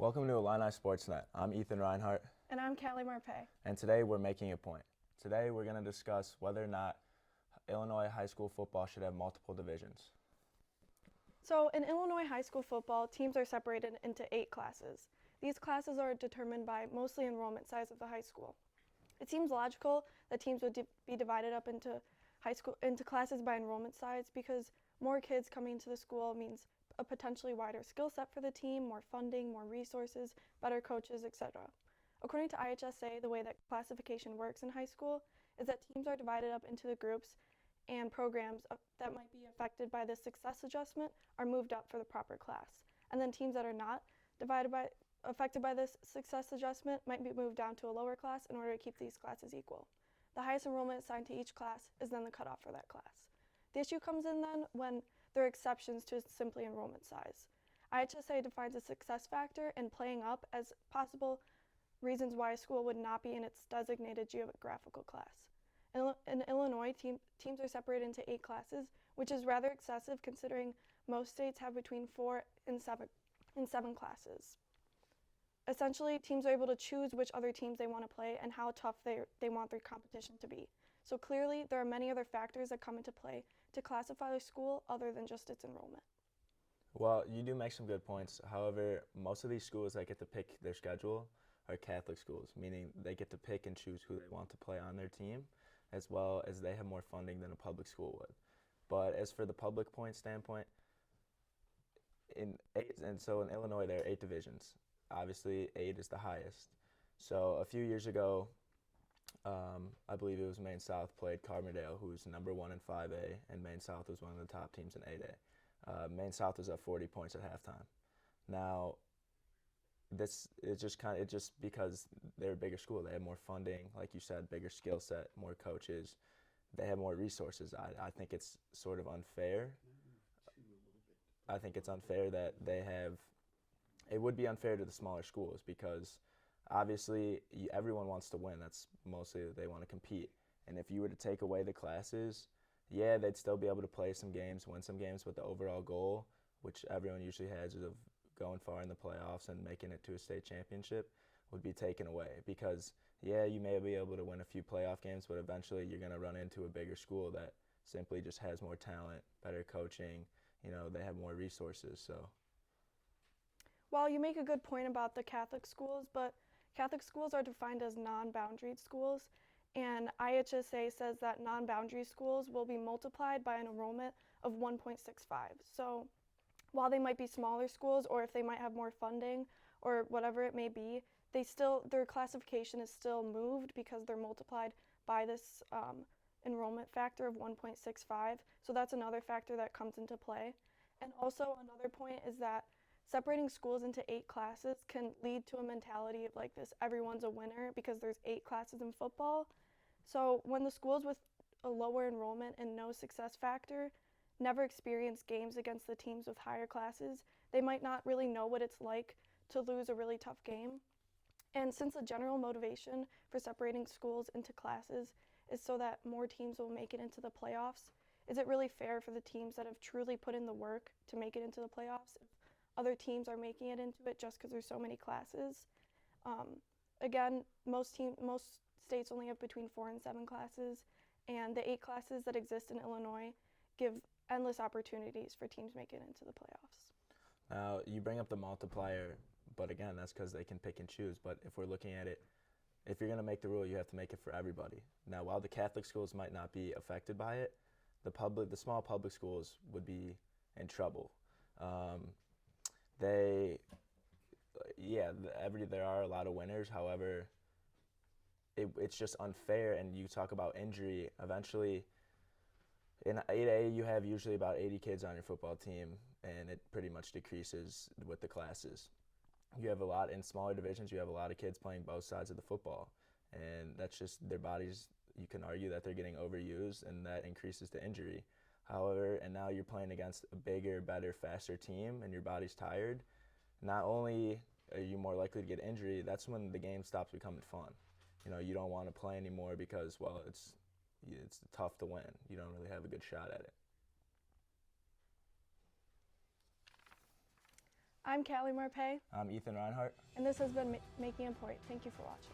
Welcome to Illini Sportsnet. I'm Ethan Reinhart. And I'm Callie Marpe. And today we're making a point. Today we're going to discuss whether or not Illinois high school football should have multiple divisions. So in Illinois high school football, teams are separated into 8 classes. These classes are determined by mostly enrollment size of the high school. It seems logical that teams would be divided up into classes by enrollment size because more kids coming to the school means a potentially wider skill set for the team, more funding, more resources, better coaches, etc. According to IHSA, the way that classification works in high school is that teams are divided up into the groups and programs that might be affected by this success adjustment are moved up for the proper class. And then teams that are not affected by this success adjustment might be moved down to a lower class in order to keep these classes equal. The highest enrollment assigned to each class is then the cutoff for that class. The issue comes in then when there are exceptions to simply enrollment size. IHSA defines a success factor and playing up as possible reasons why a school would not be in its designated geographical class. In Illinois, teams are separated into 8 classes, which is rather excessive considering most states have between 4 and 7 classes. Essentially, teams are able to choose which other teams they want to play and how tough they want their competition to be. So clearly, there are many other factors that come into play to classify a school other than just its enrollment. Well, you do make some good points. However, most of these schools that get to pick their schedule are Catholic schools, meaning they get to pick and choose who they want to play on their team, as well as they have more funding than a public school would. But as for the public point standpoint, in Illinois there are 8 divisions. Obviously, 8 is the highest. So a few years ago, I believe it was Maine South played Carbondale, who's number 1 in 5A, and Maine South was one of the top teams in 8A. Maine South was up 40 points at halftime. Now, this is just because they're a bigger school. They have more funding, like you said, bigger skill set, more coaches. They have more resources. I think it's sort of unfair. I think it's unfair that they have. It would be unfair to the smaller schools because obviously everyone wants to win. That's mostly they want to compete. And if you were to take away the classes, yeah, they'd still be able to play some games, win some games, but the overall goal, which everyone usually has, is of going far in the playoffs and making it to a state championship, would be taken away. Because, yeah, you may be able to win a few playoff games, but eventually you're going to run into a bigger school that simply just has more talent, better coaching, they have more resources, so. Well, you make a good point about the Catholic schools, but Catholic schools are defined as non-boundaried schools, and IHSA says that non-boundary schools will be multiplied by an enrollment of 1.65. So while they might be smaller schools, or if they might have more funding, or whatever it may be, their classification is still moved because they're multiplied by this enrollment factor of 1.65. So that's another factor that comes into play. And also another point is that separating schools into 8 classes can lead to a mentality of like this, everyone's a winner because there's 8 classes in football. So when the schools with a lower enrollment and no success factor never experience games against the teams with higher classes, they might not really know what it's like to lose a really tough game. And since the general motivation for separating schools into classes is so that more teams will make it into the playoffs, is it really fair for the teams that have truly put in the work to make it into the playoffs if other teams are making it into it just because there's so many classes? Again, most states only have between 4 and 7 classes, and the 8 classes that exist in Illinois give endless opportunities for teams making it into the playoffs. Now, you bring up the multiplier, but again, that's because they can pick and choose. But if we're looking at it, if you're going to make the rule, you have to make it for everybody. Now, while the Catholic schools might not be affected by it, the small public schools would be in trouble. There are a lot of winners. However, it's just unfair. And you talk about injury. Eventually, in 8A, you have usually about 80 kids on your football team, and it pretty much decreases with the classes. You have a lot in smaller divisions. You have a lot of kids playing both sides of the football, and that's just their bodies. You can argue that they're getting overused, and that increases the injury. However, and now you're playing against a bigger, better, faster team, and your body's tired. Not only are you more likely to get injury, that's when the game stops becoming fun. You don't want to play anymore because, well, it's tough to win. You don't really have a good shot at it. I'm Callie Marpay, I'm Ethan Reinhardt. and this has been Making a Point. Thank you for watching.